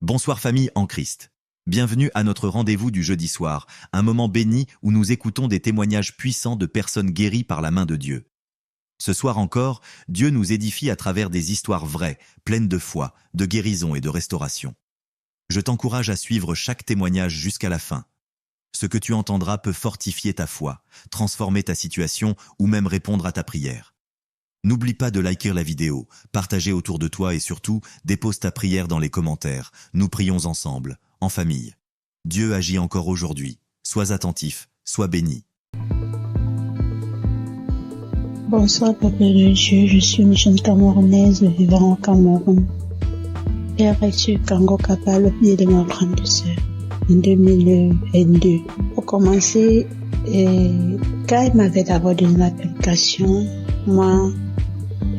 Bonsoir famille en Christ. Bienvenue à notre rendez-vous du jeudi soir, un moment béni où nous écoutons des témoignages puissants de personnes guéries par la main de Dieu. Ce soir encore, Dieu nous édifie à travers des histoires vraies, pleines de foi, de guérison et de restauration. Je t'encourage à suivre chaque témoignage jusqu'à la fin. Ce que tu entendras peut fortifier ta foi, transformer ta situation ou même répondre à ta prière. N'oublie pas de liker la vidéo, partager autour de toi et surtout, dépose ta prière dans les commentaires. Nous prions ensemble, en famille. Dieu agit encore aujourd'hui. Sois attentif, sois béni. Bonsoir, peuple de Dieu. Je suis une jeune Camerounaise vivant au Cameroun. J'ai reçu Kango Kapa le pied de ma grande sœur en 2022. Pour commencer, quand il m'avait d'abord donné l'application, moi,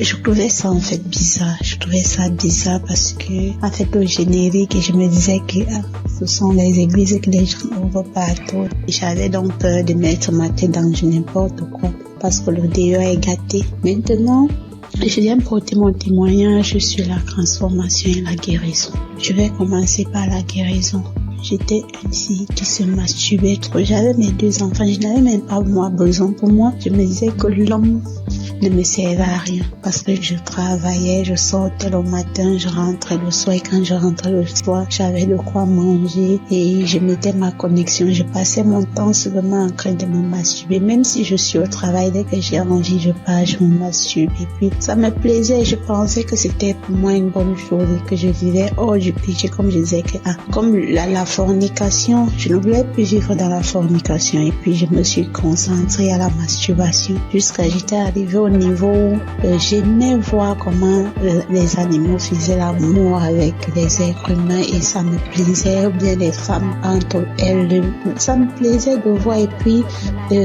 je trouvais ça en fait bizarre. Je trouvais ça bizarre parce que, en fait, au générique, je me disais que ce sont les églises que les gens ouvrent partout. J'avais donc peur de mettre ma tête dans n'importe quoi parce que le dehors est gâté. Maintenant, je viens porter mon témoignage sur la transformation et la guérison. Je vais commencer par la guérison. J'étais une fille qui se masturbait trop. J'avais mes 2 enfants. Je n'avais même pas moi besoin. Pour moi, je me disais que l'homme ne me servait à rien parce que je travaillais, je sortais le matin, je rentrais le soir et quand je rentrais le soir, j'avais de quoi manger et je mettais ma connexion. Je passais mon temps seulement en train de me masturber. Même si je suis au travail, dès que j'ai envie, je pars, je me masturbe. Et puis, ça me plaisait. Je pensais que c'était pour moi une bonne chose et que je vivais hors du péché. Comme je disais que, comme la fornication, je ne voulais plus vivre dans la fornication. Et puis, je me suis concentrée à la masturbation jusqu'à j'étais arrivée au niveau où j'aimais voir comment les animaux faisaient l'amour avec les êtres humains et ça me plaisait, ou bien les femmes entre elles, ça me plaisait de voir et puis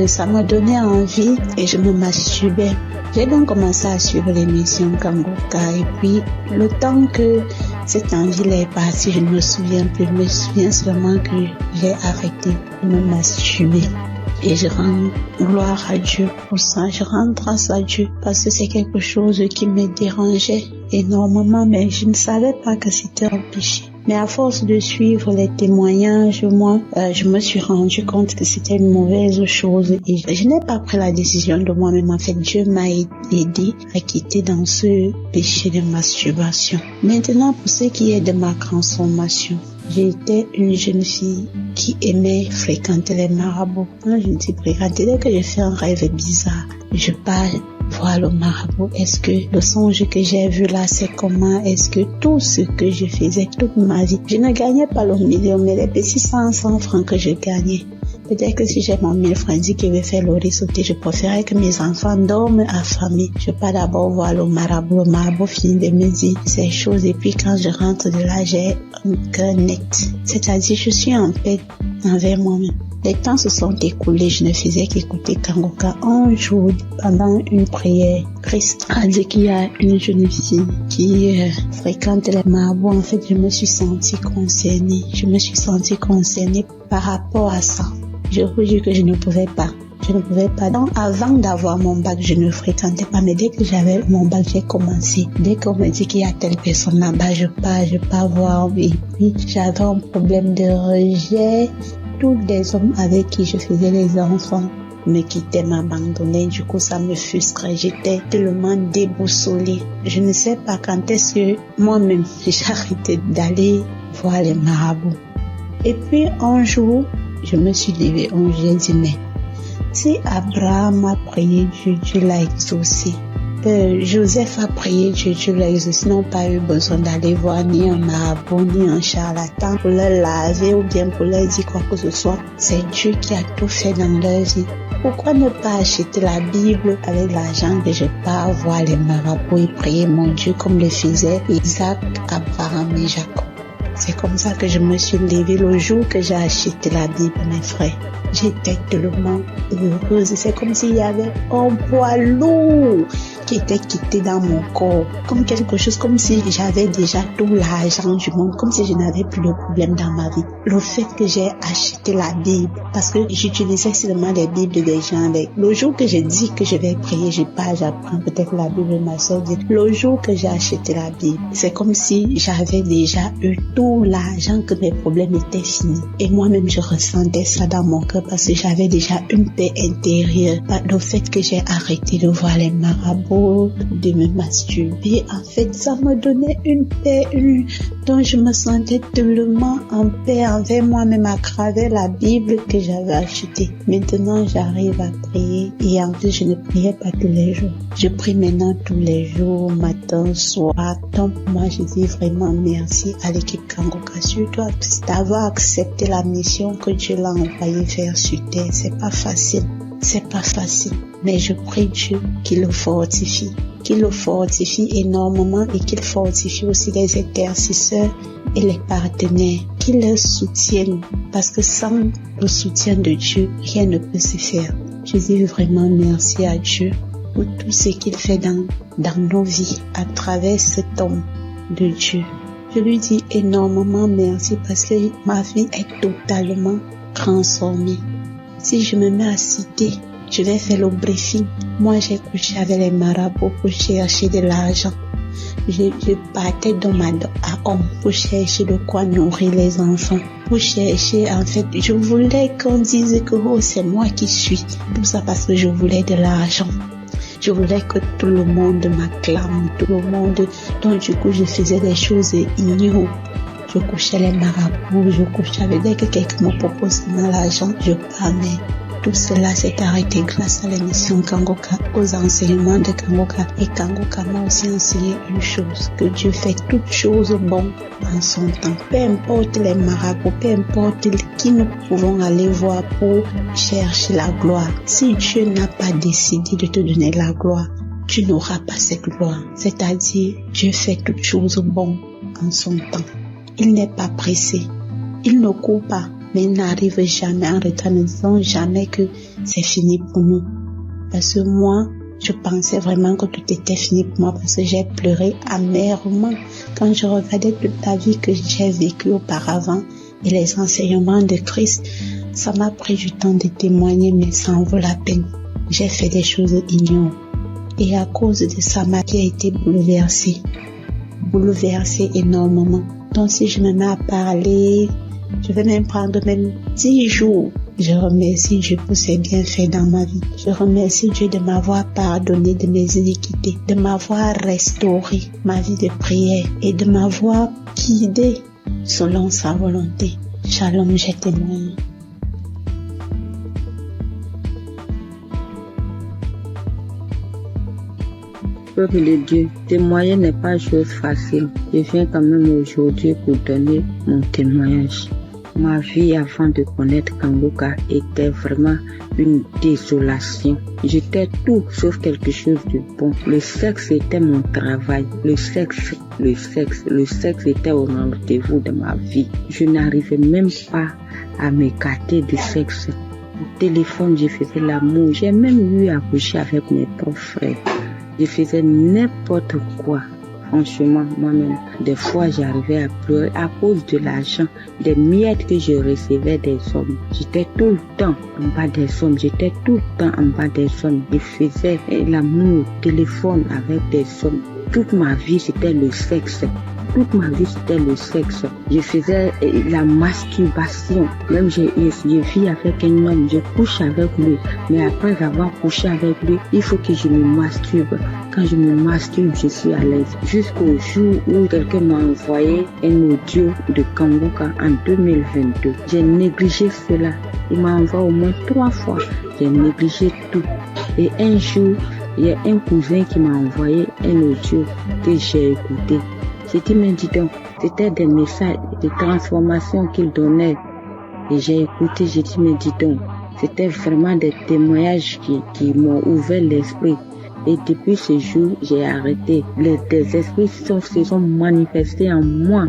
ça me donnait envie et je me masturbais. J'ai donc commencé à suivre l'émission Kangoka et puis le temps que cette envie est partie, je ne me souviens plus, je me souviens seulement que j'ai arrêté de me masturber. Et je rends gloire à Dieu pour ça, je rends grâce à Dieu parce que c'est quelque chose qui me dérangeait énormément, mais je ne savais pas que c'était un péché. Mais à force de suivre les témoignages, moi, je me suis rendu compte que c'était une mauvaise chose et je n'ai pas pris la décision de moi-même. En fait, Dieu m'a aidé à quitter dans ce péché de masturbation. Maintenant, pour ce qui est de ma transformation, j'étais une jeune fille qui aimait fréquenter les marabouts. Quand je dis fréquenter, dès que je fais un rêve bizarre, je pars voir le marabout. Est-ce que le songe que j'ai vu là, c'est comment? Est-ce que tout ce que je faisais toute ma vie, je ne gagnais pas le million, mais les petits 100 francs que je gagnais. Peut-être que si j'ai mon 1000 francs qui veut faire l'oreille sauter, je préférais que mes enfants dorment affamés. Je pars d'abord voir le marabout finit de me dire ces choses et puis quand je rentre de là, j'ai un cœur net. C'est-à-dire, je suis en paix envers moi-même. Les temps se sont écoulés, je ne faisais qu'écouter Kangoka. Un jour, pendant une prière, Christ a dit qu'il y a une jeune fille qui fréquente les marabouts. En fait, je me suis sentie concernée. Je me suis sentie concernée par rapport à ça. Je vous dis que je ne pouvais pas. Donc, avant d'avoir mon bac, je ne fréquentais pas. Mais dès que j'avais mon bac, j'ai commencé. Dès qu'on me dit qu'il y a telle personne là-bas, je pars voir. Et puis, j'avais un problème de rejet. Tous les hommes avec qui je faisais les enfants me quittaient, m'abandonnaient. Du coup, ça me frustrait. J'étais tellement déboussolée. Je ne sais pas quand est-ce que moi-même, j'ai arrêté d'aller voir les marabouts. Et puis, un jour, je me suis levée. J'ai dit, mais si Abraham a prié, Dieu l'a exaucé. Joseph a prié, Dieu l'a exaucé. Ils n'ont pas eu besoin d'aller voir ni un marabout, ni un charlatan pour leur laver ou bien pour leur dire quoi que ce soit. C'est Dieu qui a tout fait dans leur vie. Pourquoi ne pas acheter la Bible avec l'argent que je pars voir les marabouts et prier mon Dieu comme le faisaient Isaac, Abraham et Jacob? C'est comme ça que je me suis levée le jour que j'ai acheté la Bible, mes frères. J'étais tellement heureuse. C'est comme s'il y avait un poids lourd qui était quitté dans mon corps. Comme quelque chose, comme si j'avais déjà tout l'argent du monde, comme si je n'avais plus de problème dans ma vie. Le fait que j'ai acheté la Bible, parce que j'utilisais seulement les Bibles des gens. Le jour que j'ai dit que je vais prier, j'apprends peut-être la Bible, ma soeur dit. Le jour que j'ai acheté la Bible, c'est comme si j'avais déjà eu tout tout l'argent que mes problèmes étaient finis. Et moi-même, je ressentais ça dans mon cœur parce que j'avais déjà une paix intérieure. Le fait que j'ai arrêté de voir les marabouts, de me masturber, en fait, ça me donnait une paix dont je me sentais tellement en paix envers moi-même à travers la Bible que j'avais achetée. Maintenant, j'arrive à prier et en plus, je ne priais pas tous les jours. Je prie maintenant tous les jours, matin, soir. Donc, moi, je dis vraiment merci à l'équipe Kangoka sur toi d'avoir accepté la mission que Dieu l'a envoyé faire sur terre. C'est pas facile. Mais je prie Dieu qu'il le fortifie énormément et qu'il fortifie aussi les intercesseurs et les partenaires, qu'il les soutienne parce que sans le soutien de Dieu, rien ne peut se faire. Je dis vraiment merci à Dieu pour tout ce qu'il fait dans nos vies à travers cet homme de Dieu. Je lui dis énormément merci parce que ma vie est totalement transformée. Si je me mets à citer, je vais faire le briefing. Moi, j'ai couché avec les marabouts pour chercher de l'argent. Je partais d'homme à homme pour chercher de quoi nourrir les enfants. Pour chercher, en fait, je voulais qu'on dise que c'est moi qui suis. Tout ça parce que je voulais de l'argent. Je voulais que tout le monde m'acclame, tout le monde. Donc, du coup, je faisais des choses ignobles. Je couchais les marabouts, je couchais avec dès que quelqu'un me propose de l'argent, je prenais. Tout cela s'est arrêté grâce à l'émission Kangoka, aux enseignements de Kangoka. Et Kangoka m'a aussi enseigné une chose, que Dieu fait toutes choses bonnes en son temps. Peu importe les marabouts, peu importe qui nous pouvons aller voir pour chercher la gloire. Si Dieu n'a pas décidé de te donner la gloire, tu n'auras pas cette gloire. C'est-à-dire, Dieu fait toutes choses bonnes en son temps. Il n'est pas pressé. Il ne court pas. Mais il n'arrive jamais en retard, ne disant jamais que c'est fini pour nous. Parce que moi, je pensais vraiment que tout était fini pour moi parce que j'ai pleuré amèrement quand je regardais toute la vie que j'ai vécue auparavant et les enseignements de Christ. Ça m'a pris du temps de témoigner, mais ça en vaut la peine. J'ai fait des choses ignobles. Et à cause de ça, ma vie a été bouleversée énormément. Donc si je me mets à parler, je vais même prendre 10 jours. Je remercie Dieu pour ses bienfaits dans ma vie. Je remercie Dieu de m'avoir pardonné de mes iniquités, de m'avoir restauré ma vie de prière et de m'avoir guidé selon sa volonté. Shalom, je témoigne. Peuple de Dieu, témoigner n'est pas chose facile. Je viens quand même aujourd'hui pour donner mon témoignage. Ma vie avant de connaître Kangoka était vraiment une désolation. J'étais tout sauf quelque chose de bon. Le sexe était mon travail. Le sexe était au rendez-vous de ma vie. Je n'arrivais même pas à m'écarter du sexe. Au téléphone, je faisais l'amour. J'ai même eu à coucher avec mes propres frères. Je faisais n'importe quoi. Franchement, moi-même, des fois, j'arrivais à pleurer à cause de l'argent, des miettes que je recevais des hommes. J'étais tout le temps en bas des hommes. Je faisais l'amour au téléphone avec des hommes. Toute ma vie, c'était le sexe. Je faisais la masturbation. Même je vis avec un homme, je couche avec lui. Mais après avoir couché avec lui, il faut que je me masturbe. Quand je me masturbe, je suis à l'aise. Jusqu'au jour où quelqu'un m'a envoyé un audio de Kangoka en 2022. J'ai négligé cela. Il m'a envoyé au moins 3 fois. J'ai négligé tout. Et un jour, il y a un cousin qui m'a envoyé un audio que j'ai écouté. J'ai dit, mais dis donc, c'était des messages de transformation qu'il donnait. Et j'ai écouté, j'ai dit, mais dis donc, c'était vraiment des témoignages qui m'ont ouvert l'esprit. Et depuis ce jour, j'ai arrêté. Les esprits se sont manifestés en moi.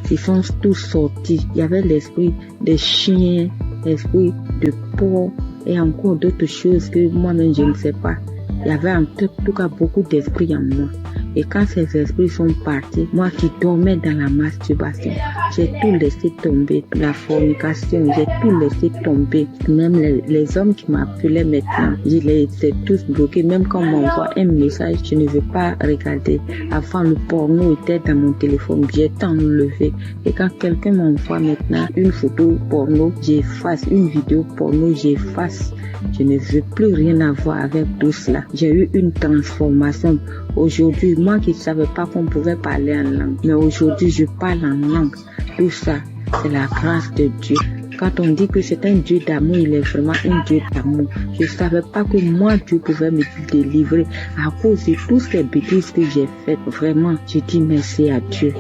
Ils sont tous sortis. Il y avait l'esprit de chien, l'esprit de porc et encore d'autres choses que moi-même je ne sais pas. Il y avait en tout cas beaucoup d'esprits en moi. Et quand ces esprits sont partis, moi qui dormais dans la masturbation, j'ai tout laissé tomber. La fornication, j'ai tout laissé tomber. Même les hommes qui m'appelaient maintenant, je les ai tous bloqués. Même quand on m'envoie un message, je ne veux pas regarder. Avant, le porno était dans mon téléphone, j'ai enlevé. Et quand quelqu'un m'envoie maintenant une photo porno, j'efface. Une vidéo porno, j'efface. Je ne veux plus rien avoir avec tout cela. J'ai eu une transformation. Aujourd'hui, moi qui ne savais pas qu'on pouvait parler en langue, mais aujourd'hui, je parle en langue. Tout ça, c'est la grâce de Dieu. Quand on dit que c'est un Dieu d'amour, il est vraiment un Dieu d'amour. Je ne savais pas que moi, Dieu pouvait me délivrer à cause de toutes ces bêtises que j'ai faites. Vraiment, je dis merci à Dieu.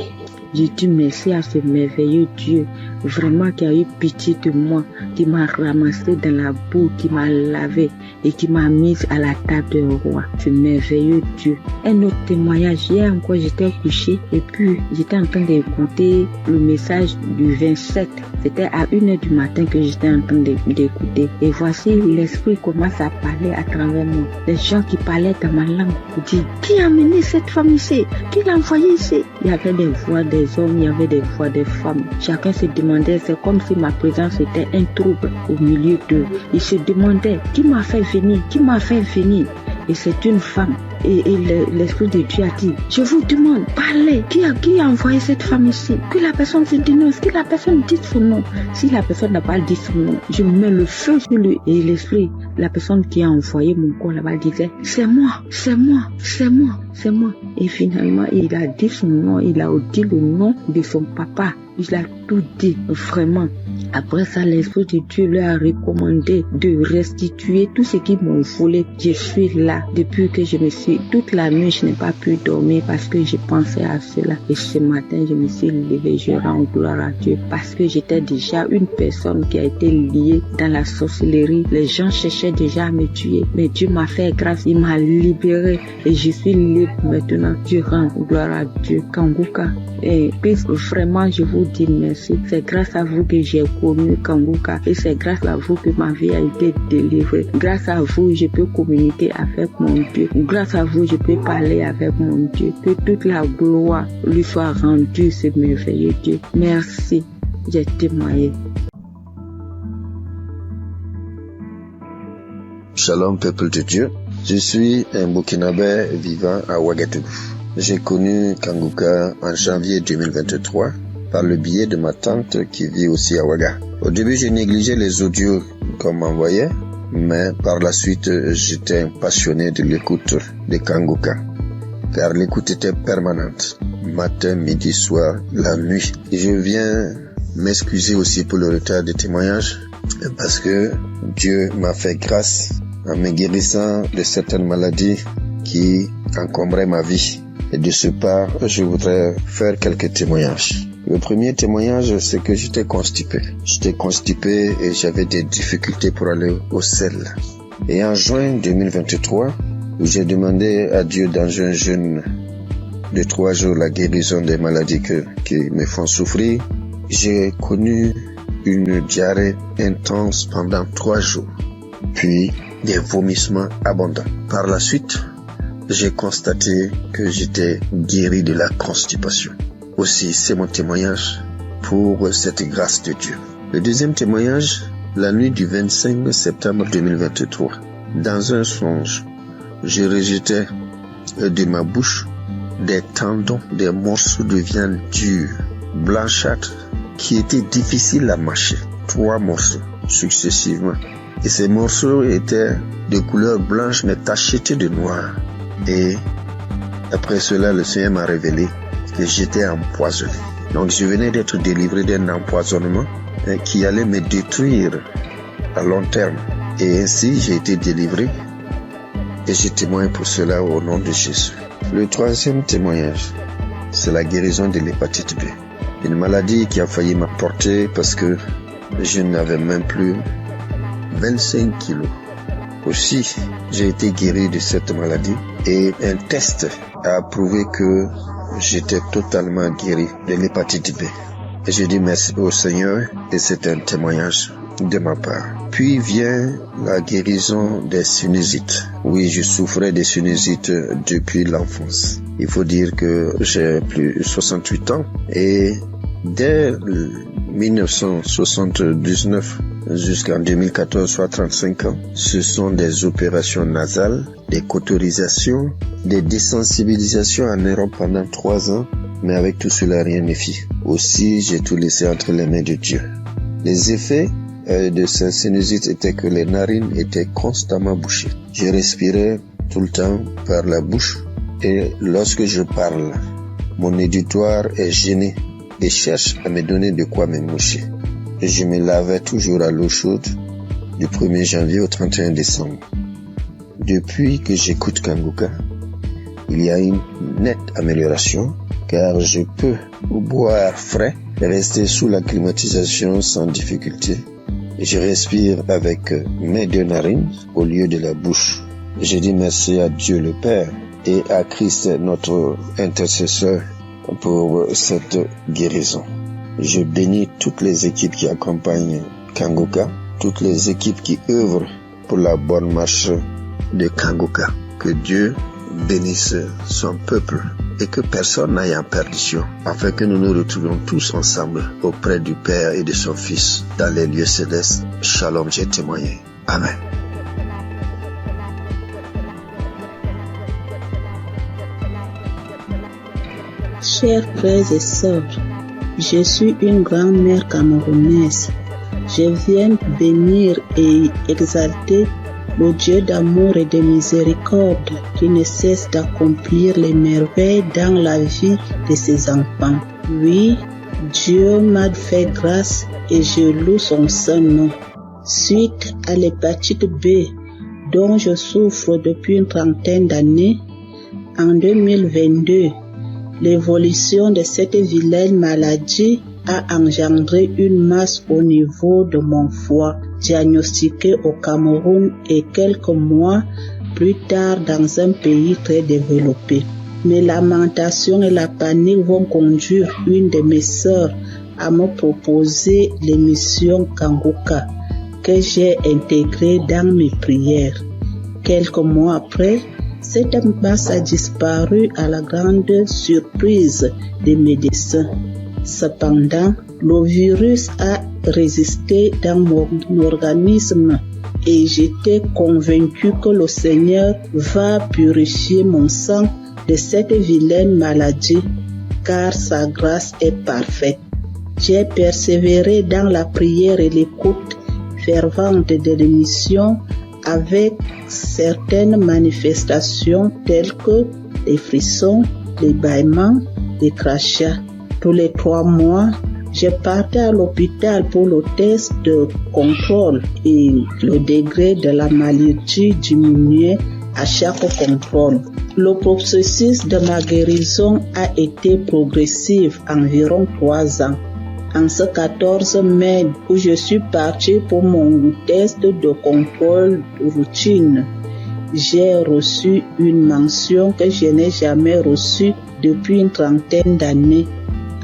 Je dis merci à ce merveilleux Dieu, vraiment qui a eu pitié de moi, qui m'a ramassé dans la boue, qui m'a lavé et qui m'a mise à la table de roi. Ce merveilleux Dieu. Un autre témoignage, hier encore j'étais couchée et puis j'étais en train d'écouter le message du 27. C'était à 1h du matin que j'étais en train d'écouter. Et voici l'esprit commence à parler à travers moi. Les gens qui parlaient dans ma langue disent, qui a amené cette femme ici? Qui l'a envoyée ici? Il y avait des voix des hommes, il y avait des voix des femmes. Chacun se demandait, c'est comme si ma présence était un trouble au milieu d'eux. Ils se demandaient, qui m'a fait venir? Qui m'a fait venir? Et c'est une femme. Et l'Esprit de Dieu a dit, je vous demande, parlez. Qui a envoyé cette femme ici? Que la personne se dénonce, que la personne dise son nom. Si la personne n'a pas dit son nom, je mets le feu sur lui. Et l'Esprit, la personne qui a envoyé mon corps là-bas disait, c'est moi, c'est moi, c'est moi, c'est moi. Et finalement, il a dit son nom, il a dit le nom de son papa. Il a tout dit, vraiment. Après ça, l'Esprit de Dieu leur a recommandé de restituer tout ce qu'ils m'ont volé. Je suis là depuis que je me suis... Toute la nuit, je n'ai pas pu dormir parce que je pensais à cela. Et ce matin, je me suis levée, je rends gloire à Dieu parce que j'étais déjà une personne qui a été liée dans la sorcellerie. Les gens cherchaient déjà à me tuer. Mais Dieu m'a fait grâce, il m'a libérée et je suis libre maintenant. Je rends gloire à Dieu. Kanguka. Et puis vraiment, je vous dis merci. C'est grâce à vous que j'ai connu Kanguka et c'est grâce à vous que ma vie a été délivrée. Grâce à vous, je peux communiquer avec mon Dieu. Grâce à vous, je peux parler avec mon Dieu. Que toute la gloire lui soit rendue, ce merveilleux Dieu. Merci, j'ai témoigné. Shalom, peuple de Dieu. Je suis un Burkinabé vivant à Ouagadougou. J'ai connu Kanguka en janvier 2023 par le biais de ma tante qui vit aussi à Ouaga. Au début, j'ai négligé les audios qu'on m'envoyait, mais par la suite, j'étais passionné de l'écoute de Kanguka, car l'écoute était permanente, matin, midi, soir, la nuit. Et je viens m'excuser aussi pour le retard des témoignages, parce que Dieu m'a fait grâce en me guérissant de certaines maladies qui encombraient ma vie. Et de ce pas, je voudrais faire quelques témoignages. Le premier témoignage, c'est que j'étais constipé. J'étais constipé et j'avais des difficultés pour aller au sel. Et en juin 2023, où j'ai demandé à Dieu dans un jeûne de 3 jours la guérison des maladies qui me font souffrir, j'ai connu une diarrhée intense pendant 3 jours, puis des vomissements abondants. Par la suite, j'ai constaté que j'étais guéri de la constipation. Aussi, c'est mon témoignage pour cette grâce de Dieu. Le deuxième témoignage, la nuit du 25 septembre 2023. Dans un songe, je rejetais de ma bouche des tendons, des morceaux de viande dure, blanchâtre, qui étaient difficiles à mâcher. 3 morceaux successivement. Et ces morceaux étaient de couleur blanche mais tachetés de noir. Et après cela, le Seigneur m'a révélé que j'étais empoisonné. Donc je venais d'être délivré d'un empoisonnement qui allait me détruire à long terme. Et ainsi, j'ai été délivré et je témoigne pour cela au nom de Jésus. Le troisième témoignage, c'est la guérison de l'hépatite B. Une maladie qui a failli m'emporter parce que je n'avais même plus 25 kilos. Aussi, j'ai été guéri de cette maladie et un test a prouvé que j'étais totalement guéri de l'hépatite B. Et je dis merci au Seigneur et c'est un témoignage de ma part. Puis vient la guérison des sinusites. Oui, je souffrais des sinusites depuis l'enfance. Il faut dire que j'ai plus de 68 ans et Dès 1979 jusqu'en 2014, soit 35 ans, ce sont des opérations nasales, des cauterisations, des désensibilisations en Europe pendant 3 ans, mais avec tout cela, rien ne fit. Aussi, j'ai tout laissé entre les mains de Dieu. Les effets de cette sinusite étaient que les narines étaient constamment bouchées. Je respirais tout le temps par la bouche et lorsque je parle, mon auditoire est gêné et cherche à me donner de quoi me moucher. Et je me lavais toujours à l'eau chaude du 1er janvier au 31 décembre. Depuis que j'écoute Kanguka, il y a une nette amélioration car je peux boire frais et rester sous la climatisation sans difficulté. Je respire avec mes 2 narines au lieu de la bouche. Je dis merci à Dieu le Père et à Christ notre intercesseur pour cette guérison. Je bénis toutes les équipes qui accompagnent Kanguka, toutes les équipes qui œuvrent pour la bonne marche de Kanguka. Que Dieu bénisse son peuple et que personne n'aille en perdition, afin que nous nous retrouvions tous ensemble auprès du Père et de son Fils dans les lieux célestes. Shalom, j'ai témoigné. Amen. Chers frères et sœurs, je suis une grand-mère camerounaise. Je viens bénir et exalter le Dieu d'amour et de miséricorde qui ne cesse d'accomplir les merveilles dans la vie de ses enfants. Oui, Dieu m'a fait grâce et je loue son saint nom. Suite à l'hépatite B dont je souffre depuis une trentaine d'années, en 2022, l'évolution de cette vilaine maladie a engendré une masse au niveau de mon foie, diagnostiquée au Cameroun et quelques mois plus tard dans un pays très développé. Mes lamentations et la panique vont conduire une de mes sœurs à me proposer l'émission Kanguka que j'ai intégrée dans mes prières. Quelques mois après, cette masse a disparu à la grande surprise des médecins. Cependant, le virus a résisté dans mon organisme et j'étais convaincu que le Seigneur va purifier mon sang de cette vilaine maladie, car sa grâce est parfaite. J'ai persévéré dans la prière et l'écoute fervente de l'émission avec certaines manifestations telles que les frissons, les bâillements, les crachats. Tous les 3 mois, je partais à l'hôpital pour le test de contrôle et le degré de la maladie diminuait à chaque contrôle. Le processus de ma guérison a été progressif, environ 3 ans. En ce 14 mai où je suis parti pour mon test de contrôle routine, j'ai reçu une mention que je n'ai jamais reçue depuis une trentaine d'années,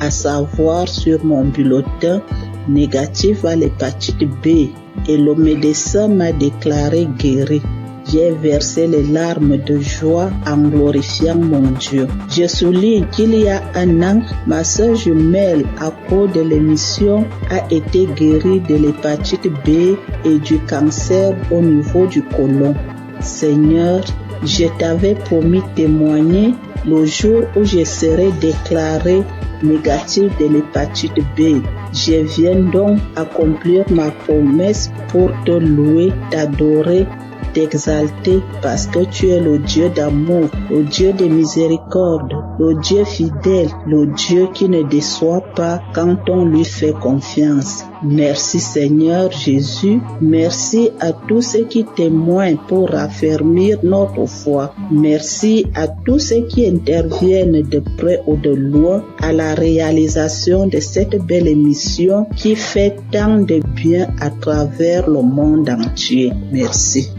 à savoir sur mon bulletin négatif à l'hépatite B, et le médecin m'a déclaré guéri. J'ai versé les larmes de joie en glorifiant mon Dieu. Je souligne qu'il y a 1 an, ma sœur jumelle, à cause de l'émission, a été guérie de l'hépatite B et du cancer au niveau du côlon. Seigneur, je t'avais promis témoigner le jour où je serai déclarée négative de l'hépatite B. Je viens donc accomplir ma promesse pour te louer, t'adorer, t'exalter parce que tu es le Dieu d'amour, le Dieu de miséricorde, le Dieu fidèle, le Dieu qui ne déçoit pas quand on lui fait confiance. Merci Seigneur Jésus, merci à tous ceux qui témoignent pour raffermir notre foi. Merci à tous ceux qui interviennent de près ou de loin à la réalisation de cette belle émission qui fait tant de bien à travers le monde entier. Merci.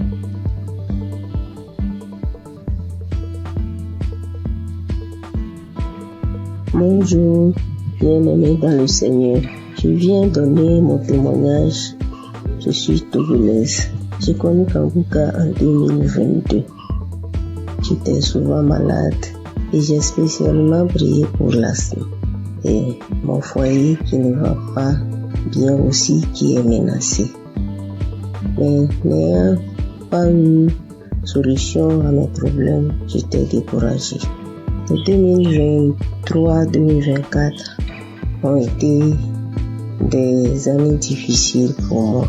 Bonjour, bien-aimés dans le Seigneur. Je viens donner mon témoignage. Je suis togolaise. J'ai connu Kanguka en 2022. J'étais souvent malade et j'ai spécialement prié pour l'asthme. et mon foyer qui ne va pas bien aussi qui est menacé. Mais n'ayant pas eu solution à mes problèmes, j'étais découragé. Les 2023-2024 ont été des années difficiles pour moi.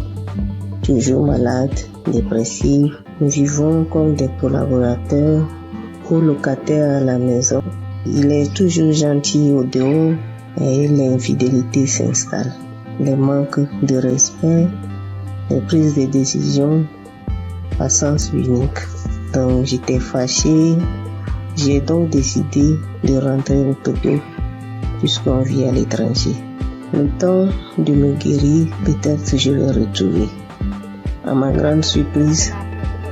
Toujours malade, dépressive, nous vivons comme des collaborateurs ou locataires à la maison. Il est toujours gentil au dehors et l'infidélité s'installe. Les manques de respect, les prises de décision à sens unique. Donc j'étais fâché. J'ai donc décidé de rentrer au Togo puisqu'on vit à l'étranger. Le temps de me guérir, peut-être je vais retrouver. À ma grande surprise,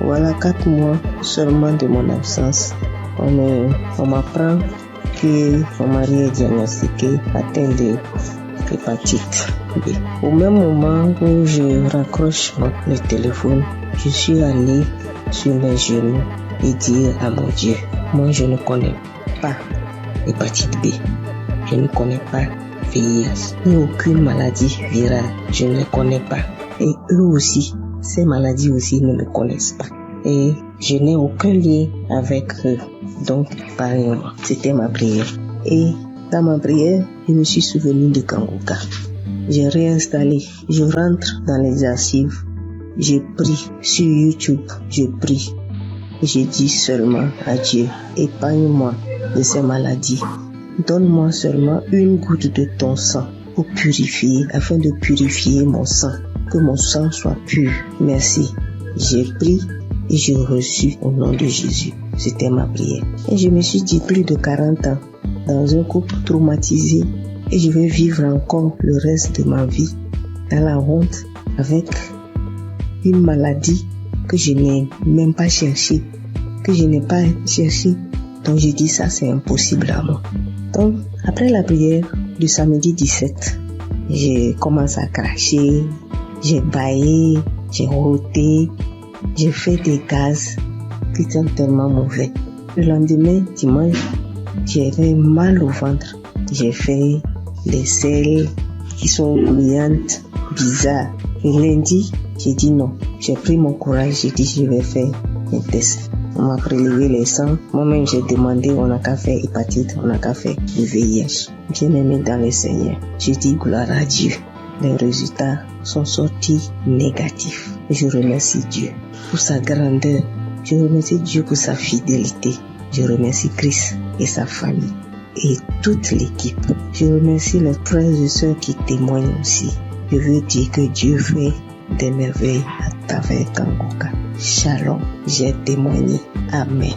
voilà 4 mois seulement de mon absence. On m'apprend que mon mari est diagnostiqué atteint de l'hépatite B. Au même moment où je raccroche le téléphone, je suis allé sur mes genoux et dire à mon Dieu, moi je ne connais pas l'hépatite B, je ne connais pas VIH, ni aucune maladie virale, je ne les connais pas. Et eux aussi, ces maladies aussi ne me connaissent pas. Et je n'ai aucun lien avec eux. Donc, parlez-moi. C'était ma prière. Et dans ma prière, je me suis souvenu de Kangoka. J'ai réinstallé. Je rentre dans les archives. J'ai pris sur YouTube. Je prie. Je dis seulement à Dieu, épargne-moi de ces maladies. Donne-moi seulement une goutte de ton sang pour purifier, afin de purifier mon sang. Que mon sang soit pur. Merci. J'ai pris et j'ai reçu au nom de Jésus. C'était ma prière. Et je me suis dit plus de 40 ans dans un couple traumatisé et je vais vivre encore le reste de ma vie dans la honte avec une maladie que je n'ai même pas cherchée, que je n'ai pas cherché. Donc j'ai dit ça c'est impossible à moi. Donc après la prière du samedi 17, j'ai commencé à cracher, j'ai bâillé, j'ai roté, j'ai fait des gaz qui sont tellement mauvais. Le lendemain, dimanche, j'avais mal au ventre. J'ai fait des selles qui sont gluantes, bizarres. Le lundi, j'ai dit non. J'ai pris mon courage, j'ai dit je vais faire un test. On m'a prélevé les sangs. Moi-même, j'ai demandé, on n'a qu'à faire hépatite, on n'a qu'à faire le VIH. Bien aimé dans le Seigneur. J'ai dit gloire à Dieu. Les résultats sont sortis négatifs. Je remercie Dieu pour sa grandeur. Je remercie Dieu pour sa fidélité. Je remercie Christ et sa famille et toute l'équipe. Je remercie les frères et sœurs qui témoignent aussi. Je veux dire que Dieu fait des merveilles à travers Kangoka. Shalom, j'ai témoigné. Amen.